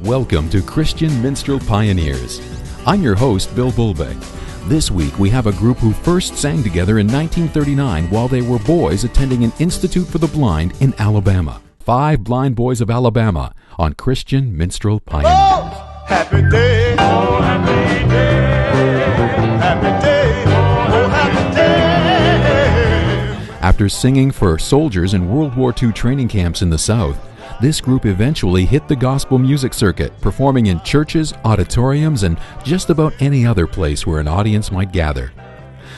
Welcome to Christian Minstrel Pioneers. I'm your host, Bill Bulbeck. This week we have a group who first sang together in 1939 while they were boys attending an Institute for the Blind in Alabama. 5 Blind Boys of Alabama on Christian Minstrel Pioneers. Oh, happy day, oh happy day, happy day, oh happy day. After singing for soldiers in World War II training camps in the South, this group eventually hit the gospel music circuit, performing in churches, auditoriums, and just about any other place where an audience might gather.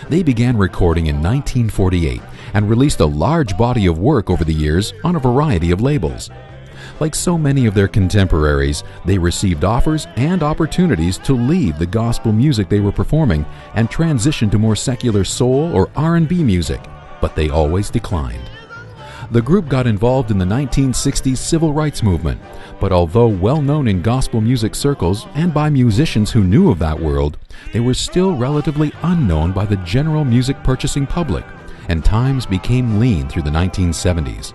They began recording in 1948 and released a large body of work over the years on a variety of labels. Like so many of their contemporaries, they received offers and opportunities to leave the gospel music they were performing and transition to more secular soul or R&B music, but they always declined. The group got involved in the 1960s civil rights movement, but although well known in gospel music circles and by musicians who knew of that world, they were still relatively unknown by the general music purchasing public, and times became lean through the 1970s.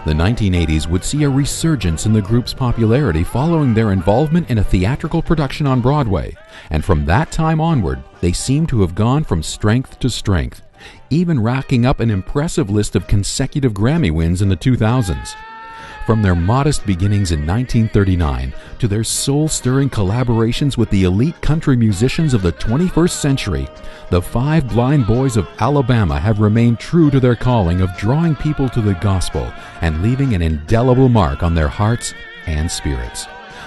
The 1980s would see a resurgence in the group's popularity following their involvement in a theatrical production on Broadway, and from that time onward, they seem to have gone from strength to strength, even racking up an impressive list of consecutive Grammy wins in the 2000s. From their modest beginnings in 1939 to their soul-stirring collaborations with the elite country musicians of the 21st century, the 5 Blind Boys of Alabama have remained true to their calling of drawing people to the gospel and leaving an indelible mark on their hearts and spirits.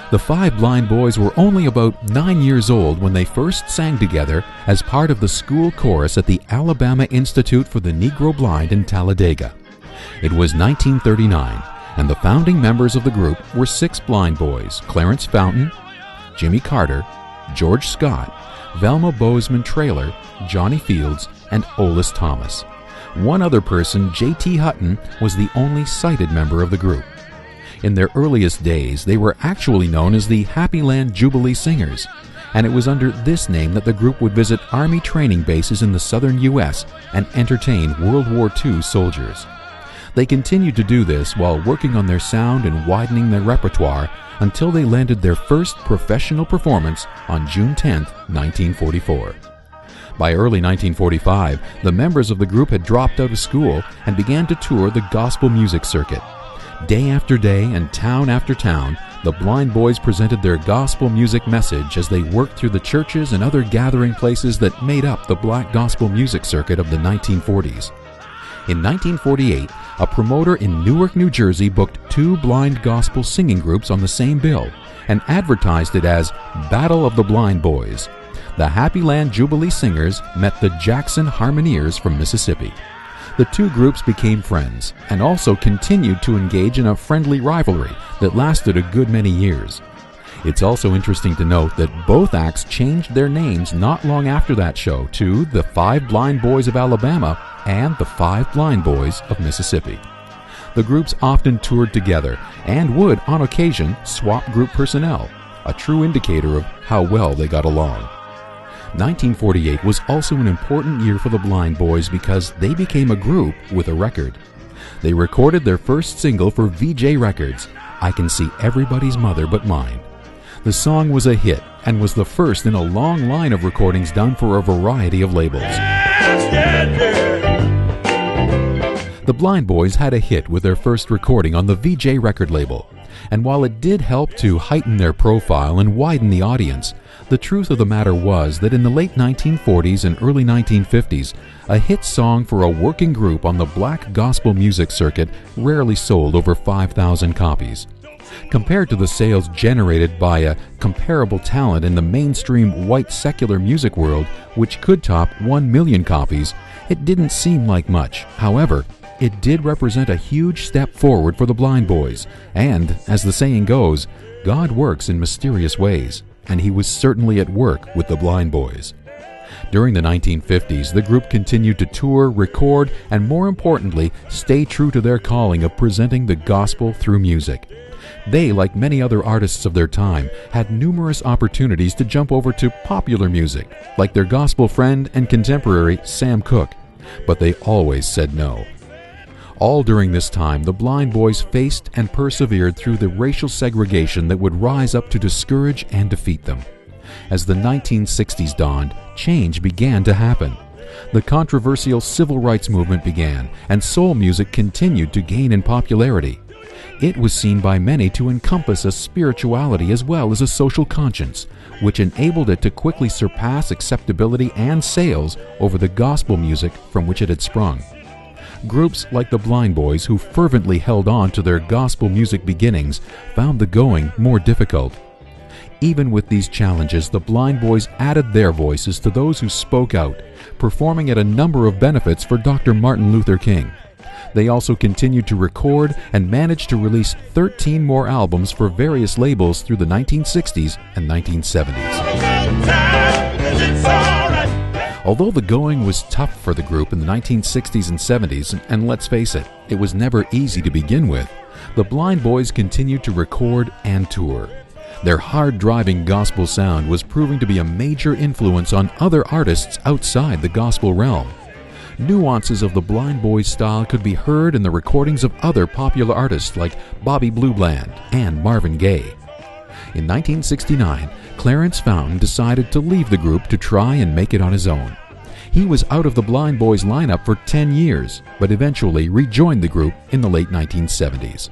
The 5 Blind Boys were only about 9 years old when they first sang together as part of the school chorus at the Alabama Institute for the Negro Blind in Talladega. It was 1939, and the founding members of the group were 6 blind boys: Clarence Fountain, Jimmy Carter, George Scott, Velma Bozeman Traylor, Johnny Fields, and Olis Thomas. One other person, J.T. Hutton, was the only sighted member of the group. In their earliest days, they were actually known as the Happy Land Jubilee Singers, and it was under this name that the group would visit Army training bases in the southern U.S. and entertain World War II soldiers. They continued to do this while working on their sound and widening their repertoire until they landed their first professional performance on June 10, 1944. By early 1945, the members of the group had dropped out of school and began to tour the gospel music circuit. Day after day and town after town, the Blind Boys presented their gospel music message as they worked through the churches and other gathering places that made up the black gospel music circuit of the 1940s. In 1948, a promoter in Newark, New Jersey booked 2 blind gospel singing groups on the same bill and advertised it as Battle of the Blind Boys. The Happy Land Jubilee Singers met the Jackson Harmonies from Mississippi. The 2 groups became friends and also continued to engage in a friendly rivalry that lasted a good many years. It's also interesting to note that both acts changed their names not long after that show to the 5 Blind Boys of Alabama and the 5 Blind Boys of Mississippi. The groups often toured together and would, on occasion, swap group personnel, a true indicator of how well they got along. 1948 was also an important year for the Blind Boys because they became a group with a record. They recorded their first single for VJ Records, I Can See Everybody's Mother But Mine. The song was a hit and was the first in a long line of recordings done for a variety of labels. The Blind Boys had a hit with their first recording on the VJ record label, and while it did help to heighten their profile and widen the audience, the truth of the matter was that in the late 1940s and early 1950s, a hit song for a working group on the black gospel music circuit rarely sold over 5,000 copies. Compared to the sales generated by a comparable talent in the mainstream white secular music world, which could top 1 million copies, it didn't seem like much. However, it did represent a huge step forward for the Blind Boys, and, as the saying goes, God works in mysterious ways, and He was certainly at work with the Blind Boys. During the 1950s, the group continued to tour, record, and more importantly, stay true to their calling of presenting the gospel through music. They, like many other artists of their time, had numerous opportunities to jump over to popular music, like their gospel friend and contemporary Sam Cooke, but they always said no. All during this time, the Blind Boys faced and persevered through the racial segregation that would rise up to discourage and defeat them. As the 1960s dawned, change began to happen. The controversial civil rights movement began, and soul music continued to gain in popularity. It was seen by many to encompass a spirituality as well as a social conscience, which enabled it to quickly surpass acceptability and sales over the gospel music from which it had sprung. Groups like the Blind Boys, who fervently held on to their gospel music beginnings, found the going more difficult. Even with these challenges, the Blind Boys added their voices to those who spoke out, performing at a number of benefits for Dr. Martin Luther King. They also continued to record and managed to release 13 more albums for various labels through the 1960s and 1970s. Although the going was tough for the group in the 1960s and 70s, and let's face it, it was never easy to begin with, the Blind Boys continued to record and tour. Their hard-driving gospel sound was proving to be a major influence on other artists outside the gospel realm. Nuances of the Blind Boys style could be heard in the recordings of other popular artists like Bobby Blue Bland and Marvin Gaye. In 1969, Clarence Fountain decided to leave the group to try and make it on his own. He was out of the Blind Boys lineup for 10 years, but eventually rejoined the group in the late 1970s.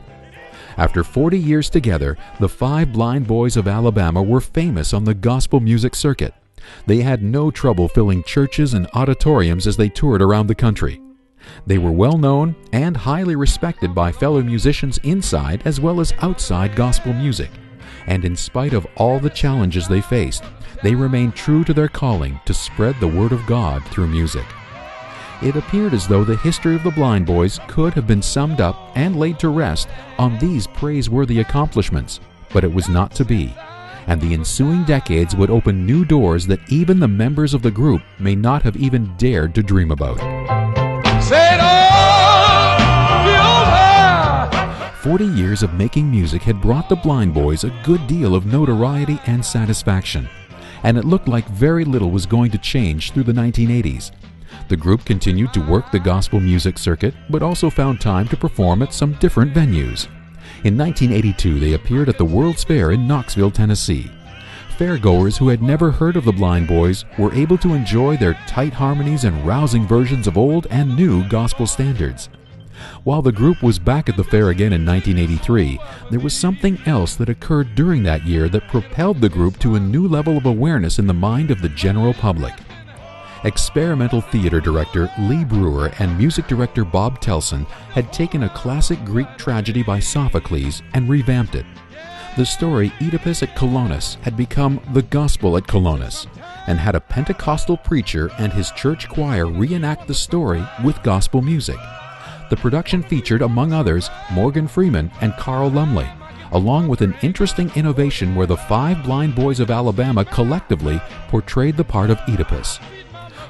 After 40 years together, the 5 Blind Boys of Alabama were famous on the gospel music circuit. They had no trouble filling churches and auditoriums as they toured around the country. They were well known and highly respected by fellow musicians inside as well as outside gospel music. And in spite of all the challenges they faced, they remained true to their calling to spread the word of God through music. It appeared as though the history of the Blind Boys could have been summed up and laid to rest on these praiseworthy accomplishments, but it was not to be. And the ensuing decades would open new doors that even the members of the group may not have even dared to dream about. 40 years of making music had brought the Blind Boys a good deal of notoriety and satisfaction, and it looked like very little was going to change through the 1980s. The group continued to work the gospel music circuit, but also found time to perform at some different venues. In 1982, they appeared at the World's Fair in Knoxville, Tennessee. Fairgoers who had never heard of the Blind Boys were able to enjoy their tight harmonies and rousing versions of old and new gospel standards. While the group was back at the fair again in 1983, there was something else that occurred during that year that propelled the group to a new level of awareness in the mind of the general public. Experimental theater director Lee Brewer and music director Bob Telson had taken a classic Greek tragedy by Sophocles and revamped it. The story Oedipus at Colonus had become The Gospel at Colonus, and had a Pentecostal preacher and his church choir reenact the story with gospel music. The production featured, among others, Morgan Freeman and Carl Lumley, along with an interesting innovation where the 5 Blind Boys of Alabama collectively portrayed the part of Oedipus.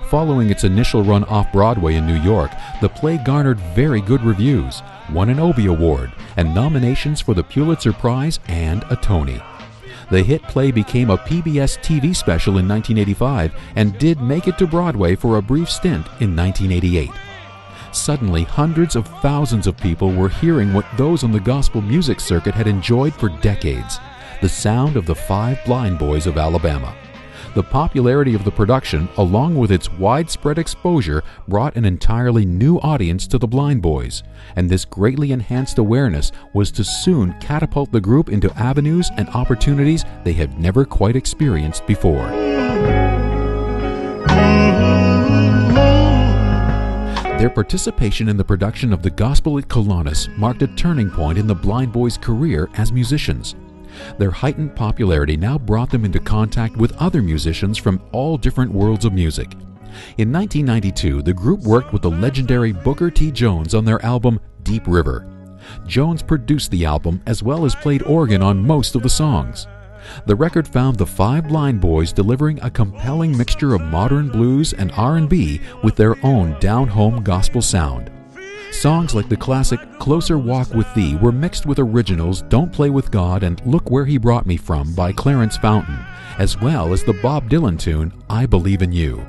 Following its initial run off-Broadway in New York, the play garnered very good reviews, won an Obie Award, and nominations for the Pulitzer Prize and a Tony. The hit play became a PBS TV special in 1985 and did make it to Broadway for a brief stint in 1988. Suddenly, hundreds of thousands of people were hearing what those on the gospel music circuit had enjoyed for decades, the sound of the 5 Blind Boys of Alabama. The popularity of the production, along with its widespread exposure, brought an entirely new audience to the Blind Boys, and this greatly enhanced awareness was to soon catapult the group into avenues and opportunities they had never quite experienced before. Their participation in the production of The Gospel at Colonus marked a turning point in the Blind Boys' career as musicians. Their heightened popularity now brought them into contact with other musicians from all different worlds of music. In 1992, the group worked with the legendary Booker T. Jones on their album Deep River. Jones produced the album as well as played organ on most of the songs. The record found the 5 Blind Boys delivering a compelling mixture of modern blues and R&B with their own down-home gospel sound. Songs like the classic Closer Walk with Thee were mixed with originals Don't Play with God and Look Where He Brought Me From by Clarence Fountain, as well as the Bob Dylan tune I Believe in You.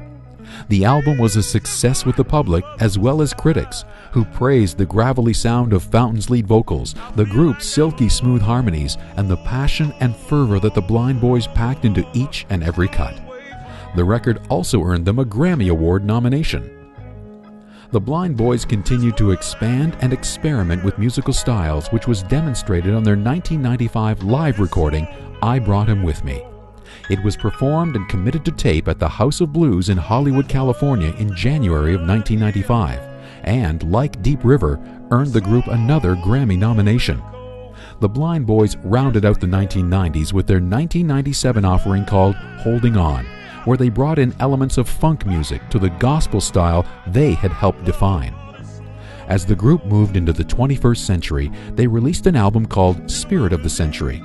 The album was a success with the public as well as critics, who praised the gravelly sound of Fountain's lead vocals, the group's silky smooth harmonies, and the passion and fervor that the Blind Boys packed into each and every cut. The record also earned them a Grammy Award nomination. The Blind Boys continued to expand and experiment with musical styles, which was demonstrated on their 1995 live recording, I Brought Him With Me. It was performed and committed to tape at the House of Blues in Hollywood, California in January of 1995, and, like Deep River, earned the group another Grammy nomination. The Blind Boys rounded out the 1990s with their 1997 offering called Holding On, where they brought in elements of funk music to the gospel style they had helped define. As the group moved into the 21st century, they released an album called Spirit of the Century.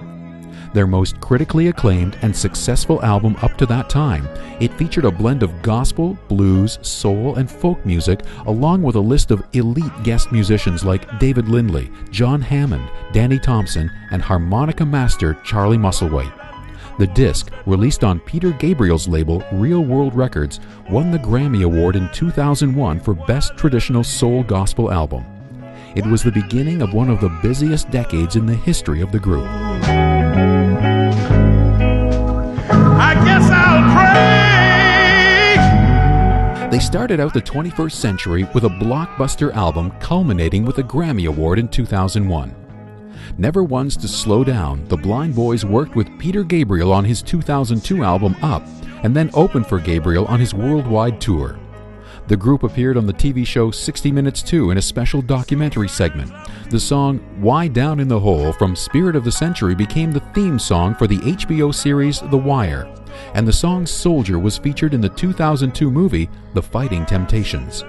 Their most critically acclaimed and successful album up to that time, it featured a blend of gospel, blues, soul, and folk music, along with a list of elite guest musicians like David Lindley, John Hammond, Danny Thompson, and harmonica master Charlie Musselwhite. The disc, released on Peter Gabriel's label Real World Records, won the Grammy Award in 2001 for Best Traditional Soul Gospel Album. It was the beginning of one of the busiest decades in the history of the group. I guess I'll pray. They started out the 21st century with a blockbuster album culminating with a Grammy Award in 2001. Never ones to slow down, the Blind Boys worked with Peter Gabriel on his 2002 album Up, and then opened for Gabriel on his worldwide tour. The group appeared on the TV show 60 Minutes 2 in a special documentary segment. The song Why Down in the Hole from Spirit of the Century became the theme song for the HBO series The Wire, and the song Soldier was featured in the 2002 movie The Fighting Temptations.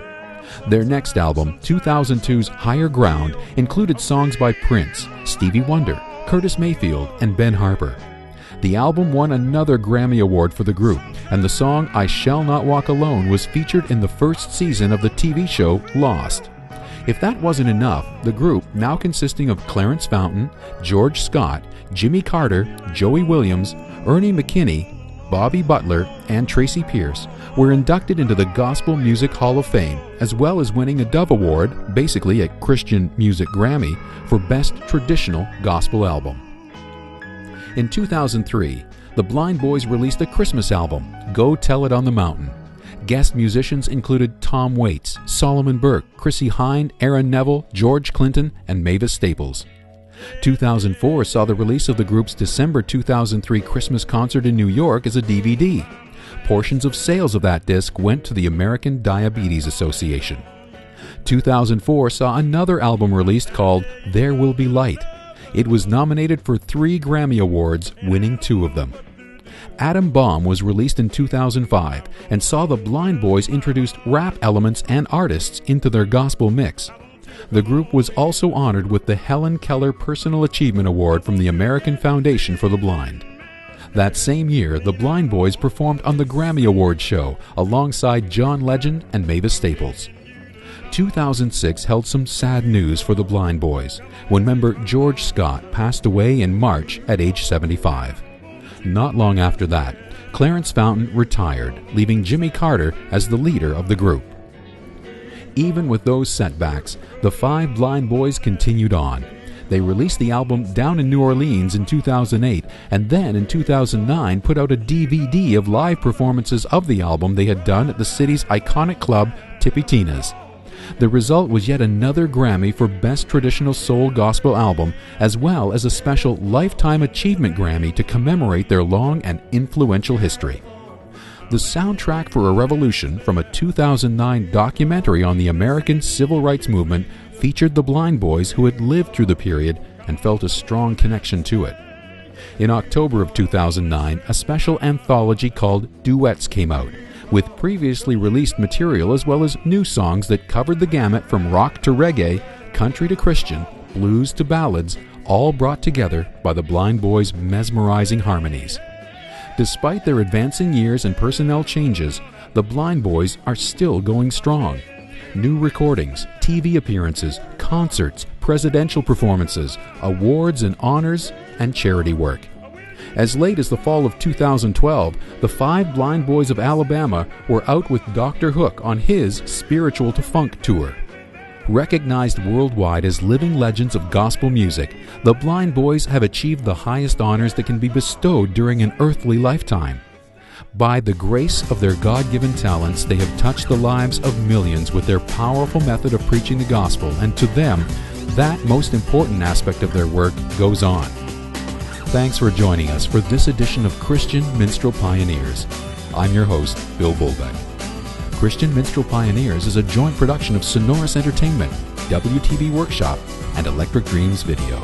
Their next album, 2002's Higher Ground, included songs by Prince, Stevie Wonder, Curtis Mayfield, and Ben Harper. The album won another Grammy Award for the group, and the song I Shall Not Walk Alone was featured in the first season of the TV show Lost. If that wasn't enough, the group, now consisting of Clarence Fountain, George Scott, Jimmy Carter, Joey Williams, Ernie McKinney, Bobby Butler, and Tracy Pierce, were inducted into the Gospel Music Hall of Fame, as well as winning a Dove Award, basically a Christian Music Grammy, for Best Traditional Gospel Album. In 2003, the Blind Boys released a Christmas album, Go Tell It on the Mountain. Guest musicians included Tom Waits, Solomon Burke, Chrissie Hynde, Aaron Neville, George Clinton, and Mavis Staples. 2004 saw the release of the group's December 2003 Christmas concert in New York as a DVD. Portions of sales of that disc went to the American Diabetes Association. 2004 saw another album released called There Will Be Light. It was nominated for 3 Grammy Awards, winning 2 of them. Atom Bomb was released in 2005 and saw the Blind Boys introduce rap elements and artists into their gospel mix. The group was also honored with the Helen Keller Personal Achievement Award from the American Foundation for the Blind. That same year, the Blind Boys performed on the Grammy Awards show alongside John Legend and Mavis Staples. 2006 held some sad news for the Blind Boys when member George Scott passed away in March at age 75. Not long after that, Clarence Fountain retired, leaving Jimmy Carter as the leader of the group. Even with those setbacks, the 5 Blind Boys continued on. They released the album Down in New Orleans in 2008, and then in 2009 put out a DVD of live performances of the album they had done at the city's iconic club, Tippy Tina's. The result was yet another Grammy for Best Traditional Soul Gospel Album, as well as a special Lifetime Achievement Grammy to commemorate their long and influential history. The soundtrack for a Revolution, from a 2009 documentary on the American Civil Rights Movement, featured the Blind Boys who had lived through the period and felt a strong connection to it. In October of 2009, a special anthology called Duets came out, with previously released material as well as new songs that covered the gamut from rock to reggae, country to Christian, blues to ballads, all brought together by the Blind Boys' mesmerizing harmonies. Despite their advancing years and personnel changes, the Blind Boys are still going strong. New recordings, TV appearances, concerts, presidential performances, awards and honors, and charity work. As late as the fall of 2012, the 5 blind boys of Alabama were out with Dr. Hook on his Spiritual to Funk tour. Recognized worldwide as living legends of gospel music, the Blind Boys have achieved the highest honors that can be bestowed during an earthly lifetime. By the grace of their God-given talents, they have touched the lives of millions with their powerful method of preaching the gospel, and to them, that most important aspect of their work goes on. Thanks for joining us for this edition of Christian Minstrel Pioneers. I'm your host, Bill Bolbeck. Christian Minstrel Pioneers is a joint production of Sonorous Entertainment, WTV Workshop, and Electric Dreams Video.